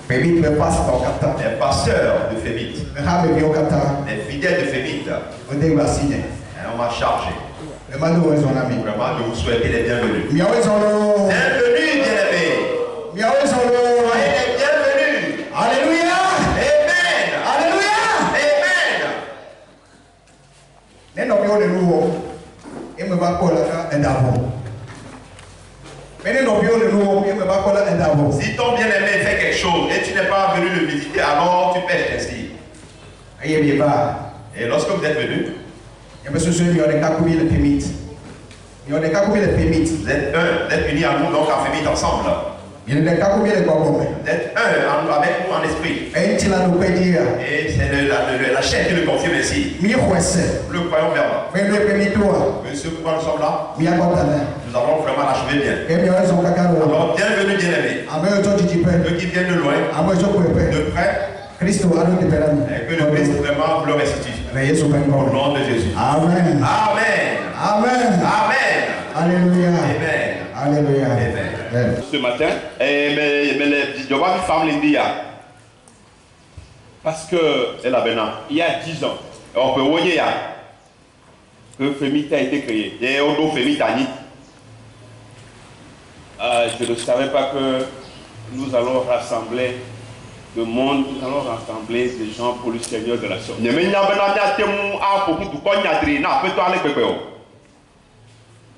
Les pasteurs de Fémite, les fidèles de Fémite, on m'a chargé vraiment de vous souhaiter les bienvenus. Bienvenue, bien-aimés. Soyez les bienvenus. Alléluia. Amen. Alléluia. Amen. Si ton bien-aimé fait quelque chose et tu n'es pas venu le visiter, alors tu pêches ainsi. Et lorsque vous êtes venu, vous êtes unis à nous donc en famille ensemble. Vous êtes avec nous en esprit. Et c'est la chair qui le confirme ici. Nous le croyons vraiment. Mais ce pourquoi nous sommes là, nous avons vraiment achevé bien. Alors bienvenue bien-aimés. Ceux qui viennent de loin, de près, et que le Christ vraiment le restitue. Au nom de Jésus. Amen. Amen. Amen. Amen. Alléluia. Amen. Alléluia. Amen. Ce matin, je vois une femme l'india. Parce que il y a 10 ans, on peut voir que Fémite a été créé. Et on doit Fémite à Nîmes. Je ne savais pas que nous allons rassembler le monde, nous allons rassembler des gens pour le Seigneur de la sorte.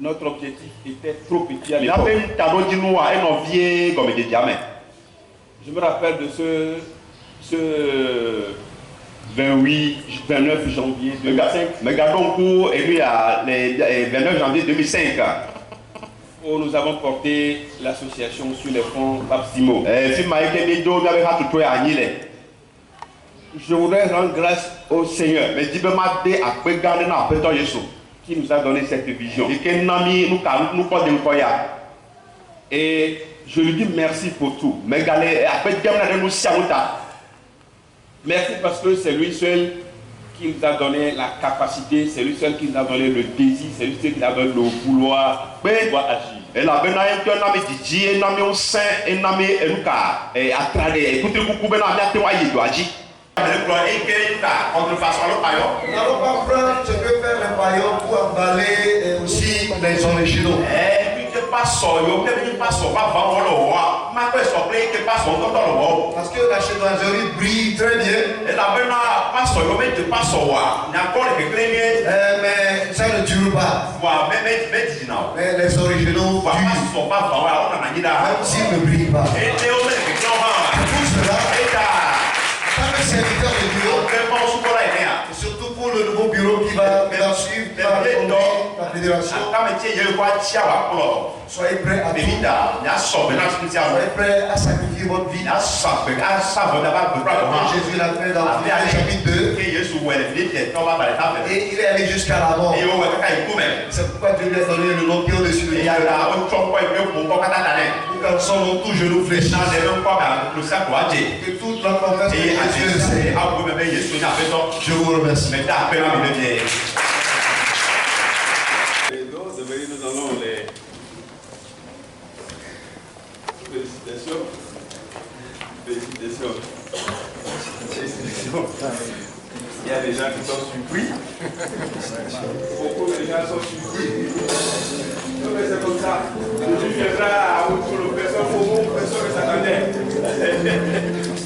Notre objectif était trop petit à l'époque. Je me rappelle de ce 29 janvier 2005. Mais gardons pour lui à les 29 janvier 2005. Où nous avons porté l'association sur les fonds Babsimo. Je voudrais rendre grâce au Seigneur qui nous a donné cette vision. Et je lui dis merci pour tout. Merci parce que c'est lui seul qui nous a donné la capacité, c'est lui seul qui nous a donné le désir, c'est lui seul qui nous a donné le vouloir pouvoir agir. Et la nous n'allons pas prendre ce que fait le paillon pour emballer aussi les originaux. Parce que la chinoiserie brille très bien. Mais ça ne dure pas. Mais les originaux durent. Même s'ils ne brillent pas. Pour cela, le serviteur de bureau, et surtout pour le nouveau bureau qui va suivre la fédération. Soyez prêts à tout. Soyez prêts à sacrifier votre vie. Jésus l'a fait dans le chapitre 2. Et il est allé jusqu'à la mort. C'est pourquoi Dieu lui a donné le nom qui est au-dessus de nous. Quand sommes tous genoux fléchis. Que toute la confesse de Jésus. Je vous remercie. Nous allons les félicitations. Il y a des gens qui sont surpris. Beaucoup de gens sont surpris. Mais c'est comme ça. Jésus viendra à autre personne, personne ne s'attendait.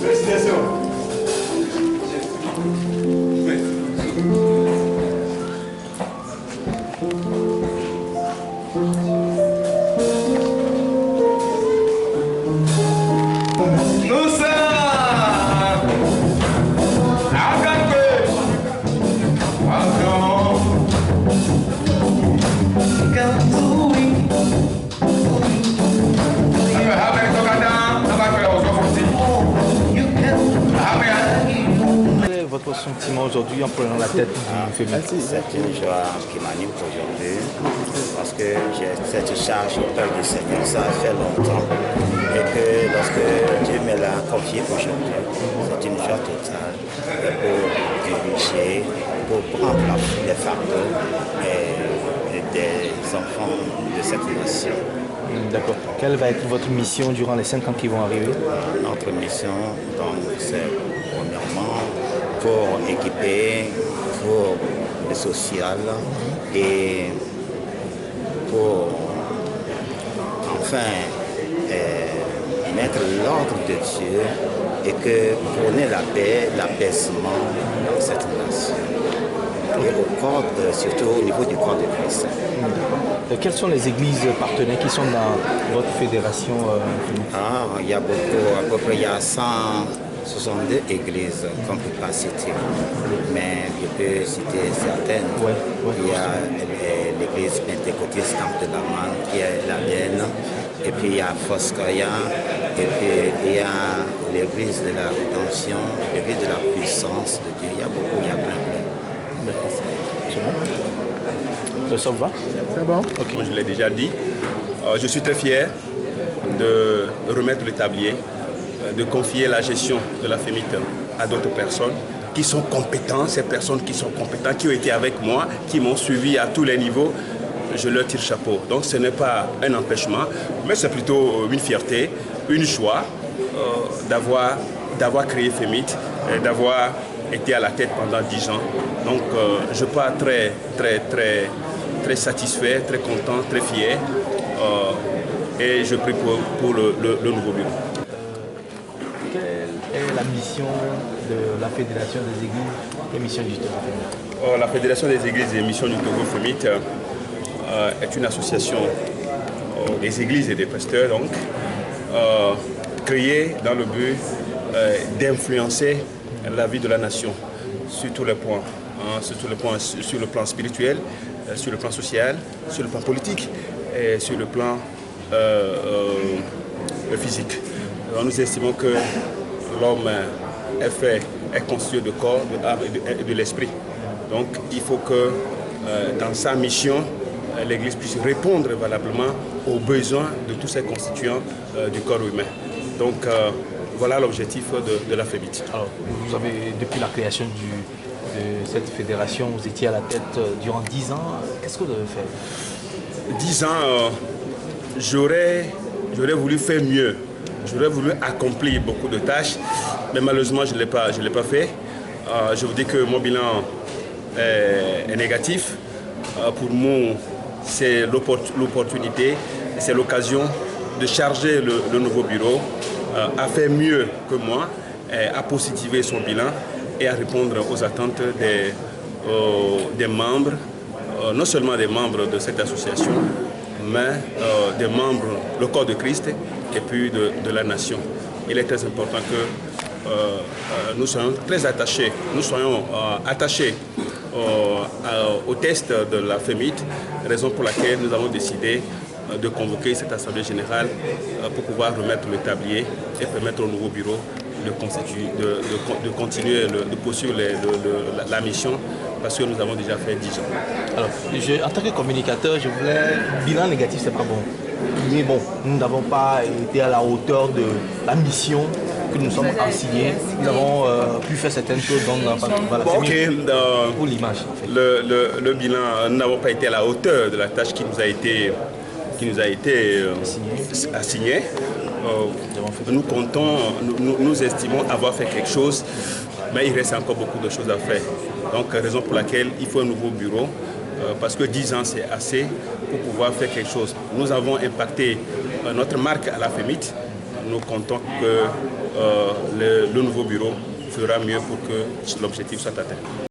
Félicitations. Votre sentiment aujourd'hui en prenant la tête du féminin? C'est une joie qui m'anime aujourd'hui parce que j'ai cette charge auprès du Seigneur, ça fait longtemps et que lorsque Dieu me l'a confié aujourd'hui, c'est une joie totale pour diriger, pour prendre les fardeaux des enfants de cette nation. D'accord. Quelle va être votre mission durant les 5 ans qui vont arriver? Notre mission, donc, c'est premièrement pour équiper, pour le social et pour enfin mettre l'ordre de Dieu et que prôner la paix, l'apaisement dans cette nation. Et surtout au niveau du corps de Christ. Quelles sont les églises partenaires qui sont dans votre fédération? Il y a beaucoup, à peu près il y a 162 églises qu'on ne peut pas citer. Mais je peux citer certaines. Il y a l'église pentecôtiste Camp de la Manne qui est la mienne. Et puis il y a Foskaya. Et puis il y a l'église de la rédemption, l'église de la puissance de Dieu. Il y a beaucoup, il y a plein. Ça va? C'est bon. Okay. Comme je l'ai déjà dit, je suis très fier de remettre le tablier, de confier la gestion de la FEMIT à d'autres personnes qui sont compétentes, ces personnes qui sont compétentes, qui ont été avec moi, qui m'ont suivi à tous les niveaux. Je leur tire chapeau. Donc ce n'est pas un empêchement, mais c'est plutôt une fierté, une joie d'avoir créé FEMIT, d'avoir été à la tête pendant 10 ans. Donc je pars très satisfait, très content, très fier. Et je prie pour le nouveau bureau. Quelle est la mission de la Fédération des Églises et Missions du Togo FEMIT? La Fédération des Églises et Missions du Togo FEMIT est une association des églises et des pasteurs, donc, créée dans le but d'influencer la vie de la nation sur tous les points, sur le plan spirituel, sur le plan social, sur le plan politique et sur le plan physique. Alors, nous estimons que l'homme est constitué de corps, de l'âme et de l'esprit. Donc il faut que dans sa mission, l'Église puisse répondre valablement aux besoins de tous ses constituants du corps humain. Donc voilà l'objectif de la FEMIT. Alors, vous avez, depuis la création de cette fédération, vous étiez à la tête durant 10 ans. Qu'est-ce que vous avez fait? 10 ans, j'aurais voulu faire mieux. J'aurais voulu accomplir beaucoup de tâches, mais malheureusement, je ne l'ai pas fait. Je vous dis que mon bilan est négatif. Pour moi, c'est l'opportunité, c'est l'occasion de charger le nouveau bureau à faire mieux que moi, à positiver son bilan et à répondre aux attentes des membres, non seulement des membres de cette association, mais des membres, le corps de Christ et puis de la nation. Il est très important que nous soyons très attachés, au test de la FEMIT, raison pour laquelle nous avons décidé de convoquer cette assemblée générale pour pouvoir remettre le tablier et permettre au nouveau bureau de continuer, de poursuivre la mission, parce que nous avons déjà fait 10 ans. Alors, en tant que communicateur, je voulais... Bilan négatif, c'est pas bon. Mais bon, nous n'avons pas été à la hauteur de la mission que nous sommes assignés. Nous avons pu faire certaines choses, donc voilà, bon, pour l'image. En fait. Le bilan, nous n'avons pas été à la hauteur de la tâche qui nous a été assignée. Nous estimons avoir fait quelque chose, mais il reste encore beaucoup de choses à faire. Donc, raison pour laquelle il faut un nouveau bureau, parce que 10 ans c'est assez pour pouvoir faire quelque chose. Nous avons impacté notre marque à la FEMIT. Nous comptons que le nouveau bureau fera mieux pour que l'objectif soit atteint.